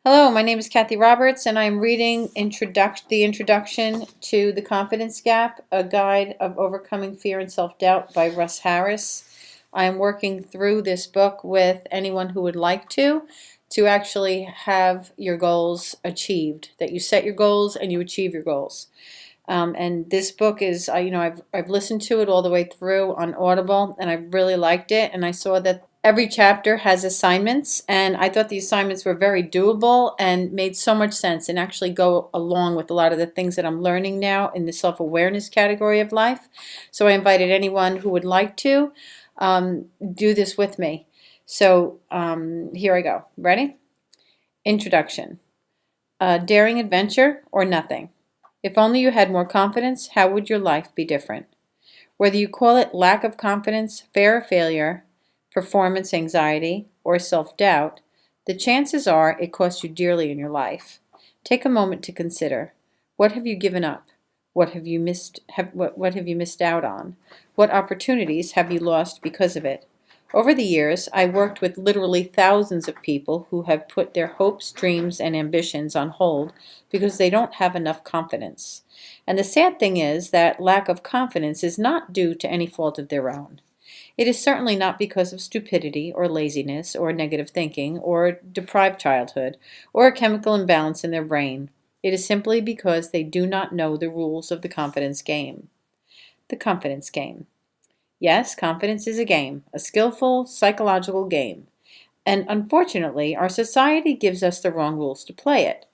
Hello, my name is Kathy Roberts, and I'm reading the introduction to The Confidence Gap, a guide of overcoming fear and self-doubt by Russ Harris. I am working through this book with anyone who would like to actually have your goals achieved, that you set your goals and you achieve your goals. And this book is, I've listened to it all the way through on Audible, and I really liked it. And I saw that every chapter has assignments, and I thought the assignments were very doable and made so much sense and actually go along with a lot of the things that I'm learning now in the self-awareness category of life. So I invited anyone who would like to do this with me. So here I go. Ready? Introduction. Daring adventure or nothing. If only you had more confidence, how would your life be different? Whether you call it lack of confidence, fear of failure, performance anxiety, or self-doubt, the chances are it costs you dearly in your life. Take a moment to consider. What have you given up? What have you missed out on? What opportunities have you lost because of it? Over the years, I worked with literally thousands of people who have put their hopes, dreams, and ambitions on hold because they don't have enough confidence. And the sad thing is that lack of confidence is not due to any fault of their own. It is certainly not because of stupidity or laziness or negative thinking or deprived childhood or a chemical imbalance in their brain. It is simply because they do not know the rules of the confidence game. The confidence game. Yes, confidence is a game, a skillful psychological game. And unfortunately, our society gives us the wrong rules to play it.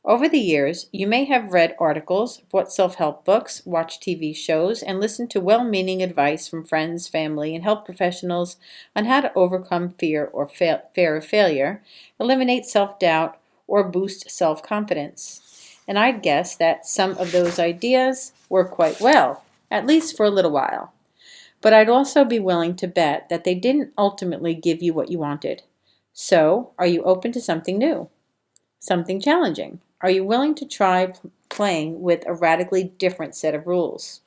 Over the years, you may have read articles, bought self-help books, watched TV shows, and listened to well-meaning advice from friends, family, and health professionals on how to overcome fear or fear of failure, eliminate self-doubt, or boost self-confidence. And I'd guess that some of those ideas work quite well, at least for a little while. But I'd also be willing to bet that they didn't ultimately give you what you wanted. So, are you open to something new? Something challenging? Are you willing to try playing with a radically different set of rules?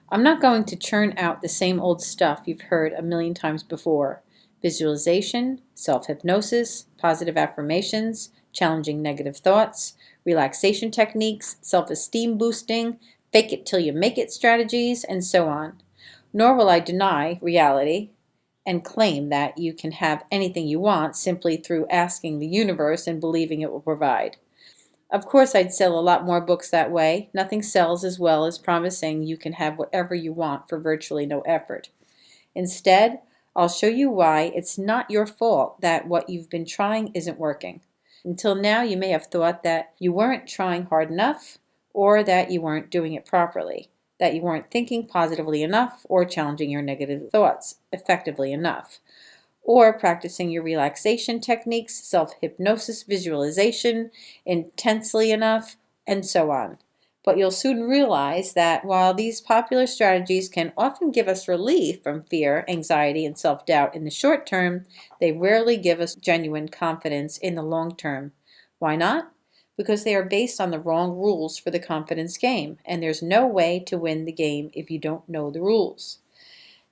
I'm not going to churn out the same old stuff you've heard a million times before. Visualization, self-hypnosis, positive affirmations, challenging negative thoughts, relaxation techniques, self-esteem boosting, fake it till you make it strategies, and so on. Nor will I deny reality and claim that you can have anything you want simply through asking the universe and believing it will provide. Of course, I'd sell a lot more books that way. Nothing sells as well as promising you can have whatever you want for virtually no effort. Instead, I'll show you why it's not your fault that what you've been trying isn't working. Until now, you may have thought that you weren't trying hard enough or that you weren't doing it properly, that you weren't thinking positively enough or challenging your negative thoughts effectively enough, or practicing your relaxation techniques, self-hypnosis, visualization intensely enough, and so on. But you'll soon realize that while these popular strategies can often give us relief from fear, anxiety, and self-doubt in the short term, they rarely give us genuine confidence in the long term. Why not? Because they are based on the wrong rules for the confidence game, and there's no way to win the game if you don't know the rules.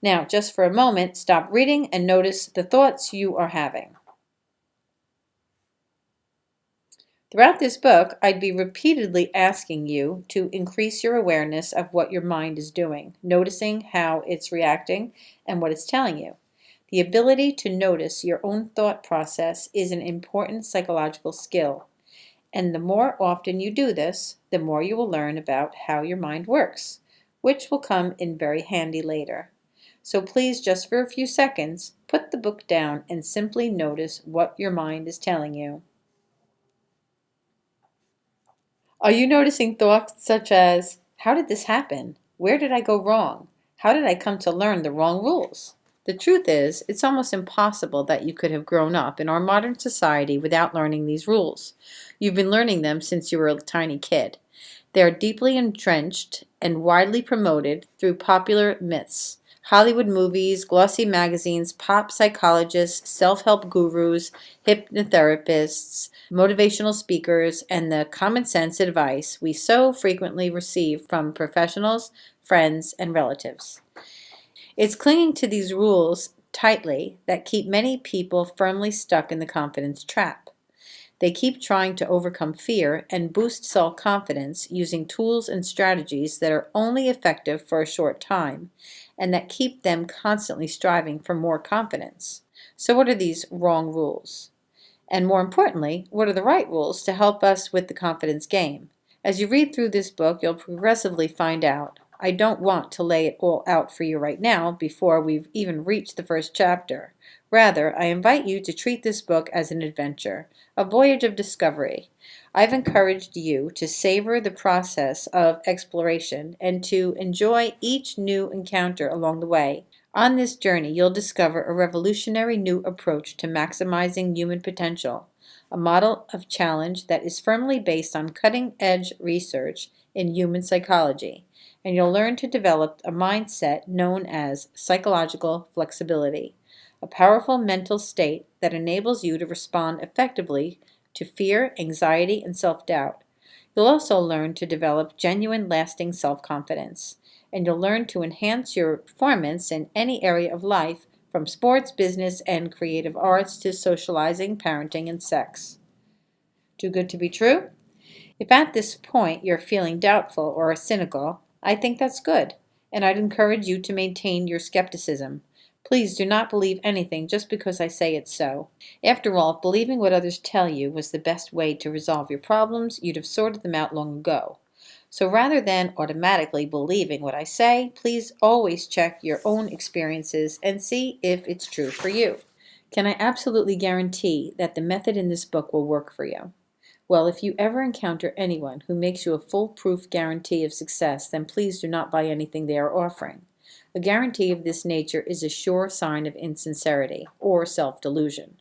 Now, just for a moment, stop reading and notice the thoughts you are having. Throughout this book, I'd be repeatedly asking you to increase your awareness of what your mind is doing, noticing how it's reacting and what it's telling you. The ability to notice your own thought process is an important psychological skill. And the more often you do this, the more you will learn about how your mind works, which will come in very handy later. So please, just for a few seconds, put the book down and simply notice what your mind is telling you. Are you noticing thoughts such as, how did this happen? Where did I go wrong? How did I come to learn the wrong rules? The truth is, it's almost impossible that you could have grown up in our modern society without learning these rules. You've been learning them since you were a tiny kid. They are deeply entrenched and widely promoted through popular myths, Hollywood movies, glossy magazines, pop psychologists, self-help gurus, hypnotherapists, motivational speakers, and the common sense advice we so frequently receive from professionals, friends, and relatives. It's clinging to these rules tightly that keep many people firmly stuck in the confidence trap. They keep trying to overcome fear and boost self-confidence using tools and strategies that are only effective for a short time and that keep them constantly striving for more confidence. So what are these wrong rules? And more importantly, what are the right rules to help us with the confidence game? As you read through this book, you'll progressively find out. I don't want to lay it all out for you right now before we've even reached the first chapter. Rather, I invite you to treat this book as an adventure, a voyage of discovery. I've encouraged you to savor the process of exploration and to enjoy each new encounter along the way. On this journey, you'll discover a revolutionary new approach to maximizing human potential, a model of challenge that is firmly based on cutting-edge research in human psychology, and you'll learn to develop a mindset known as psychological flexibility, a powerful mental state that enables you to respond effectively to fear, anxiety, and self-doubt. You'll also learn to develop genuine, lasting self-confidence, and you'll learn to enhance your performance in any area of life, from sports, business, and creative arts to socializing, parenting, and sex. Too good to be true? If at this point you're feeling doubtful or cynical, I think that's good, and I'd encourage you to maintain your skepticism. Please do not believe anything just because I say it's so. After all, if believing what others tell you was the best way to resolve your problems, you'd have sorted them out long ago. So rather than automatically believing what I say, please always check your own experiences and see if it's true for you. Can I absolutely guarantee that the method in this book will work for you? Well, if you ever encounter anyone who makes you a foolproof guarantee of success, then please do not buy anything they are offering. A guarantee of this nature is a sure sign of insincerity or self-delusion.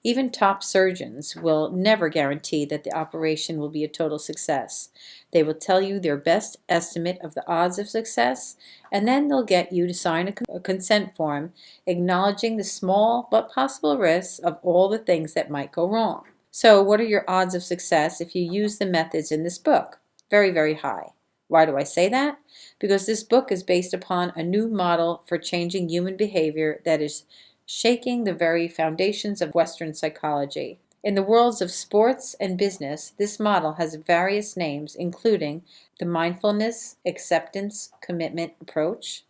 Even top surgeons will never guarantee that the operation will be a total success. They will tell you their best estimate of the odds of success, and then they'll get you to sign a consent form acknowledging the small but possible risks of all the things that might go wrong. So what are your odds of success if you use the methods in this book? Very, very high. Why do I say that? Because this book is based upon a new model for changing human behavior that is shaking the very foundations of Western psychology. In the worlds of sports and business, this model has various names, including the mindfulness, acceptance, commitment approach,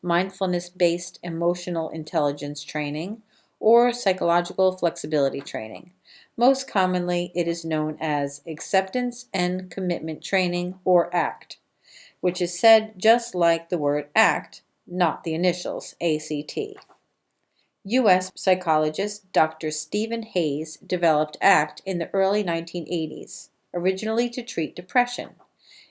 mindfulness-based emotional intelligence training, or psychological flexibility training. Most commonly, it is known as acceptance and commitment training, or ACT, which is said just like the word act, not the initials, ACT. U.S. psychologist Dr. Stephen Hayes developed ACT in the early 1980s, originally to treat depression.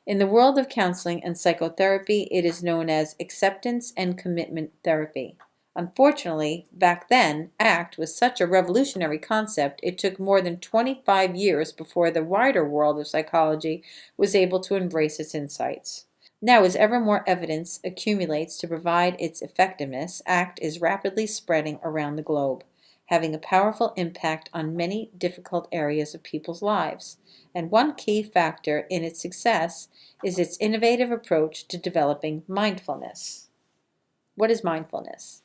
In the world of counseling and psychotherapy, it is known as acceptance and commitment therapy. Unfortunately, back then, ACT was such a revolutionary concept, it took more than 25 years before the wider world of psychology was able to embrace its insights. Now, as ever more evidence accumulates to provide its effectiveness, ACT is rapidly spreading around the globe, having a powerful impact on many difficult areas of people's lives. And one key factor in its success is its innovative approach to developing mindfulness. What is mindfulness?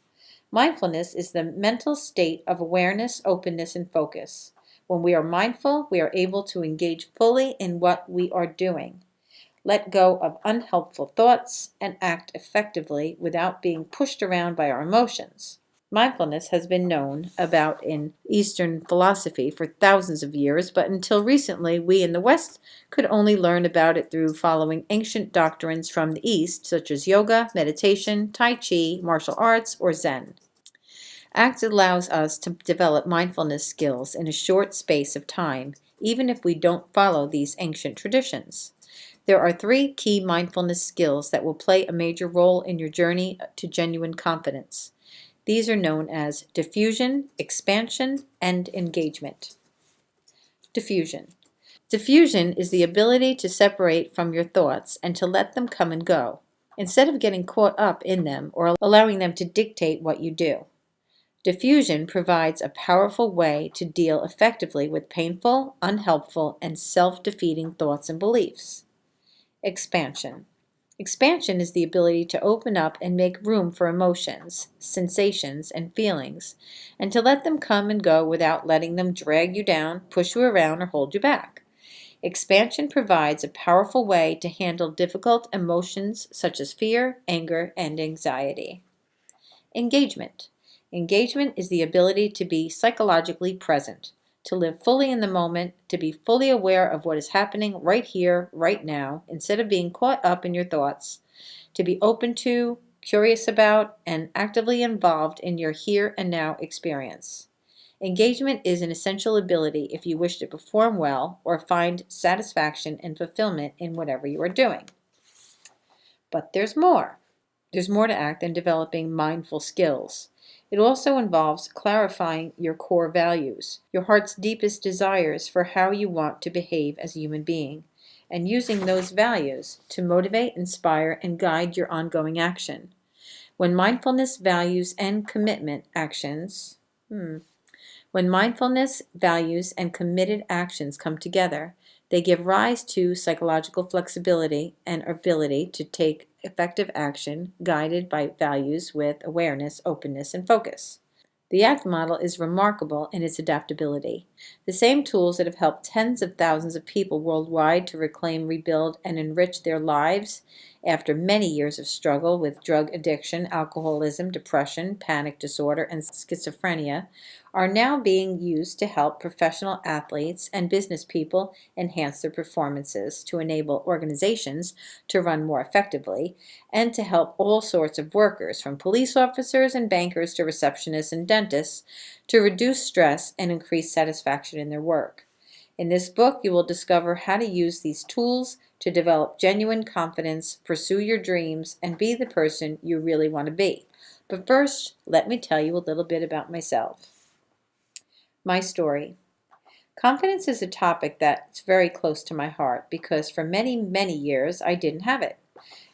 Mindfulness is the mental state of awareness, openness, and focus. When we are mindful, we are able to engage fully in what we are doing, let go of unhelpful thoughts, and act effectively without being pushed around by our emotions. Mindfulness has been known about in Eastern philosophy for thousands of years, but until recently we in the West could only learn about it through following ancient doctrines from the East, such as yoga, meditation, Tai Chi, martial arts, or Zen. ACT allows us to develop mindfulness skills in a short space of time, even if we don't follow these ancient traditions. There are 3 key mindfulness skills that will play a major role in your journey to genuine confidence. These are known as diffusion, expansion, and engagement. Diffusion. Diffusion is the ability to separate from your thoughts and to let them come and go, instead of getting caught up in them or allowing them to dictate what you do. Diffusion provides a powerful way to deal effectively with painful, unhelpful, and self-defeating thoughts and beliefs. Expansion. Expansion is the ability to open up and make room for emotions, sensations, and feelings, and to let them come and go without letting them drag you down, push you around, or hold you back. Expansion provides a powerful way to handle difficult emotions such as fear, anger, and anxiety. Engagement. Engagement is the ability to be psychologically present, to live fully in the moment, to be fully aware of what is happening right here, right now, instead of being caught up in your thoughts, to be open to, curious about, and actively involved in your here and now experience. Engagement is an essential ability if you wish to perform well or find satisfaction and fulfillment in whatever you are doing. But there's more. There's more to ACT than developing mindful skills. It also involves clarifying your core values, your heart's deepest desires for how you want to behave as a human being, and using those values to motivate, inspire, and guide your ongoing action. When mindfulness, values, and commitment actions, when mindfulness, values, and committed actions come together, they give rise to psychological flexibility and ability to take effective action guided by values with awareness, openness, and focus. The ACT model is remarkable in its adaptability. The same tools that have helped tens of thousands of people worldwide to reclaim, rebuild, and enrich their lives after many years of struggle with drug addiction, alcoholism, depression, panic disorder, and schizophrenia are now being used to help professional athletes and business people enhance their performances, to enable organizations to run more effectively, and to help all sorts of workers, from police officers and bankers to receptionists and dentists, to reduce stress and increase satisfaction in their work. In this book, you will discover how to use these tools to develop genuine confidence, pursue your dreams, and be the person you really want to be. But first, let me tell you a little bit about myself. My story. Confidence is a topic that's very close to my heart because for many, many years I didn't have it.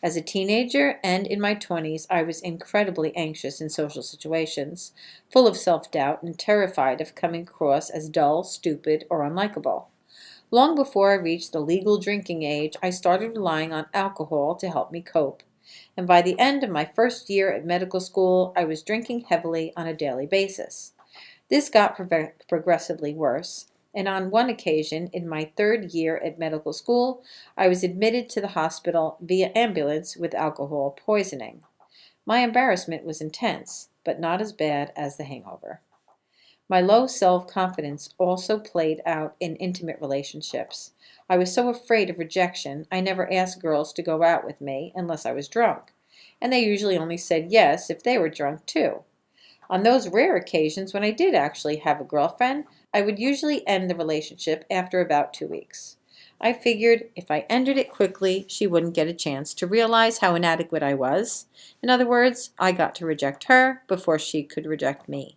As a teenager and in my 20s, I was incredibly anxious in social situations, full of self-doubt and terrified of coming across as dull, stupid, or unlikable. Long before I reached the legal drinking age, I started relying on alcohol to help me cope. And by the end of my first year at medical school, I was drinking heavily on a daily basis. This got progressively worse, and on one occasion, in my third year at medical school, I was admitted to the hospital via ambulance with alcohol poisoning. My embarrassment was intense, but not as bad as the hangover. My low self-confidence also played out in intimate relationships. I was so afraid of rejection, I never asked girls to go out with me unless I was drunk, and they usually only said yes if they were drunk too. On those rare occasions when I did actually have a girlfriend, I would usually end the relationship after about 2 weeks. I figured if I ended it quickly, she wouldn't get a chance to realize how inadequate I was. In other words, I got to reject her before she could reject me.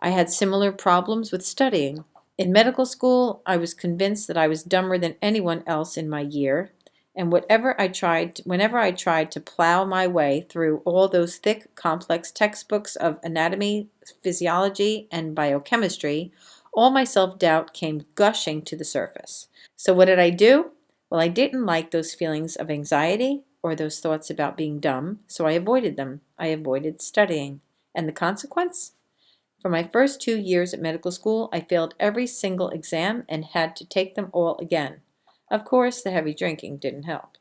I had similar problems with studying. In medical school, I was convinced that I was dumber than anyone else in my year, and whenever I tried to plow my way through all those thick, complex textbooks of anatomy, physiology, and biochemistry, all my self-doubt came gushing to the surface. So what did I do? Well, I didn't like those feelings of anxiety or those thoughts about being dumb, so I avoided them. I avoided studying. And the consequence? For my first 2 years at medical school, I failed every single exam and had to take them all again. Of course, the heavy drinking didn't help.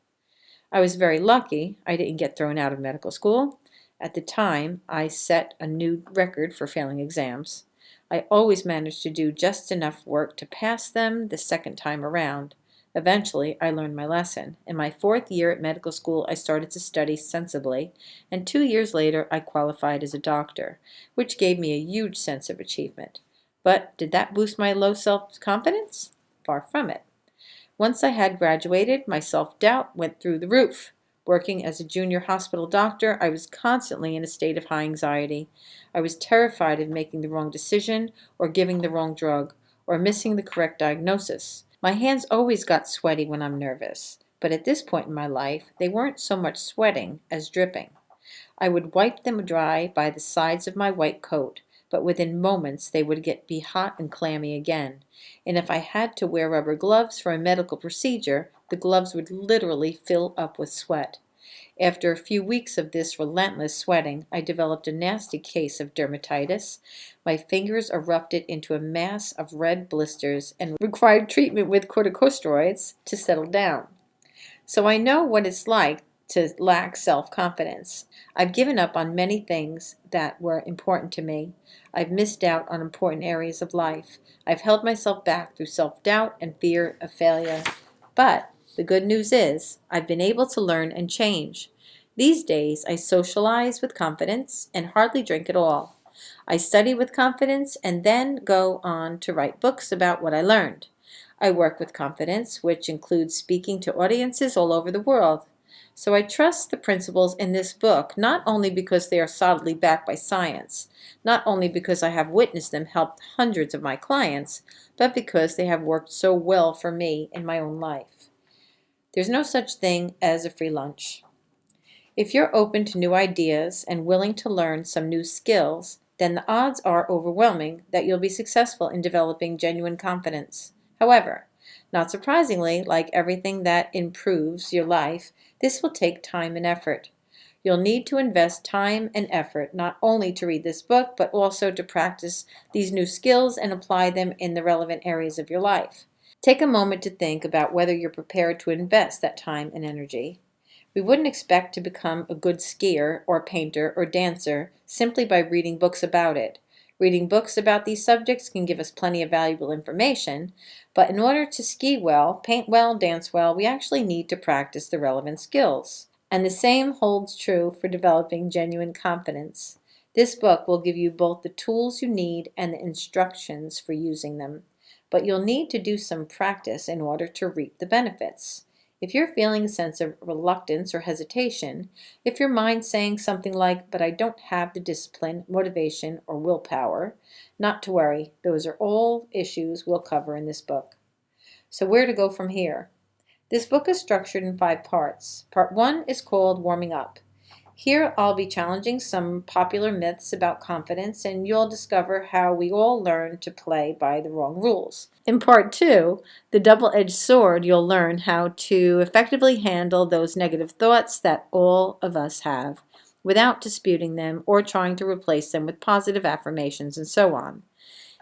I was very lucky I didn't get thrown out of medical school. At the time, I set a new record for failing exams. I always managed to do just enough work to pass them the second time around. Eventually, I learned my lesson. In my 4th year at medical school, I started to study sensibly, and 2 years later, I qualified as a doctor, which gave me a huge sense of achievement. But did that boost my low self-confidence? Far from it. Once I had graduated, my self-doubt went through the roof. Working as a junior hospital doctor, I was constantly in a state of high anxiety. I was terrified of making the wrong decision, or giving the wrong drug, or missing the correct diagnosis. My hands always got sweaty when I'm nervous, but at this point in my life, they weren't so much sweating as dripping. I would wipe them dry by the sides of my white coat, but within moments they would be hot and clammy again. And if I had to wear rubber gloves for a medical procedure, The gloves would literally fill up with sweat. After a few weeks of this relentless sweating, I developed a nasty case of dermatitis. My fingers erupted into a mass of red blisters and required treatment with corticosteroids to settle down. So I know what it's like to lack self-confidence. I've given up on many things that were important to me. I've missed out on important areas of life. I've held myself back through self-doubt and fear of failure. But the good news is I've been able to learn and change. These days I socialize with confidence and hardly drink at all. I study with confidence and then go on to write books about what I learned. I work with confidence, which includes speaking to audiences all over the world. So I trust the principles in this book, not only because they are solidly backed by science, not only because I have witnessed them help hundreds of my clients, but because they have worked so well for me in my own life. There's no such thing as a free lunch. If you're open to new ideas and willing to learn some new skills, then the odds are overwhelming that you'll be successful in developing genuine confidence. However, not surprisingly, like everything that improves your life, this will take time and effort. You'll need to invest time and effort not only to read this book, but also to practice these new skills and apply them in the relevant areas of your life. Take a moment to think about whether you're prepared to invest that time and energy. We wouldn't expect to become a good skier or painter or dancer simply by reading books about it. Reading books about these subjects can give us plenty of valuable information, but in order to ski well, paint well, dance well, we actually need to practice the relevant skills. And the same holds true for developing genuine confidence. This book will give you both the tools you need and the instructions for using them, but you'll need to do some practice in order to reap the benefits. If you're feeling a sense of reluctance or hesitation, if your mind's saying something like, but I don't have the discipline, motivation, or willpower, not to worry, those are all issues we'll cover in this book. So where to go from here? This book is structured in 5 parts. Part 1 is called Warming Up. Here I'll be challenging some popular myths about confidence, and you'll discover how we all learn to play by the wrong rules. In Part 2, the double-edged sword, you'll learn how to effectively handle those negative thoughts that all of us have, without disputing them or trying to replace them with positive affirmations and so on.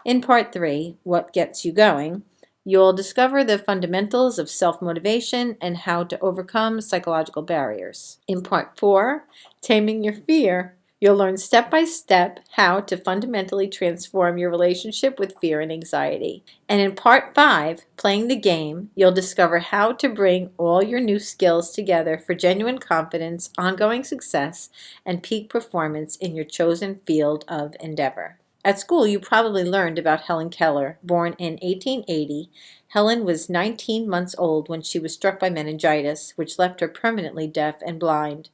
In Part 3, What Gets You Going, you'll discover the fundamentals of self-motivation and how to overcome psychological barriers. In Part 4, Taming Your Fear, you'll learn step by step how to fundamentally transform your relationship with fear and anxiety. And in Part 5, Playing the Game, you'll discover how to bring all your new skills together for genuine confidence, ongoing success, and peak performance in your chosen field of endeavor. At school, you probably learned about Helen Keller. Born in 1880, Helen was 19 months old when she was struck by meningitis, which left her permanently deaf and blind.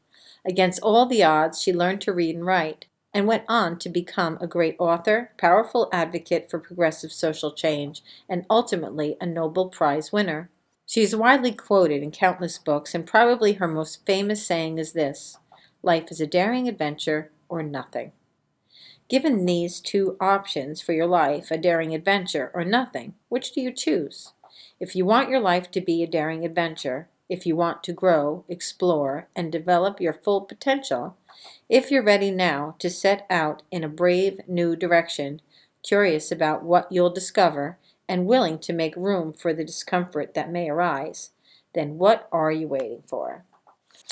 Against all the odds, she learned to read and write, and went on to become a great author, powerful advocate for progressive social change, and ultimately a Nobel Prize winner. She is widely quoted in countless books, and probably her most famous saying is this: "Life is a daring adventure or nothing." Given these 2 options for your life, a daring adventure or nothing, which do you choose? If you want your life to be a daring adventure, if you want to grow, explore, and develop your full potential, if you're ready now to set out in a brave new direction, curious about what you'll discover, and willing to make room for the discomfort that may arise, then what are you waiting for?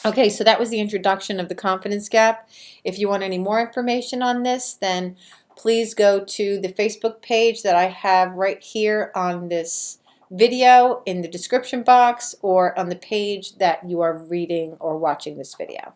Okay, so that was the introduction of the confidence gap. If you want any more information on this, then please go to the Facebook page that I have right here on this video in the description box, or on the page that you are reading or watching this video.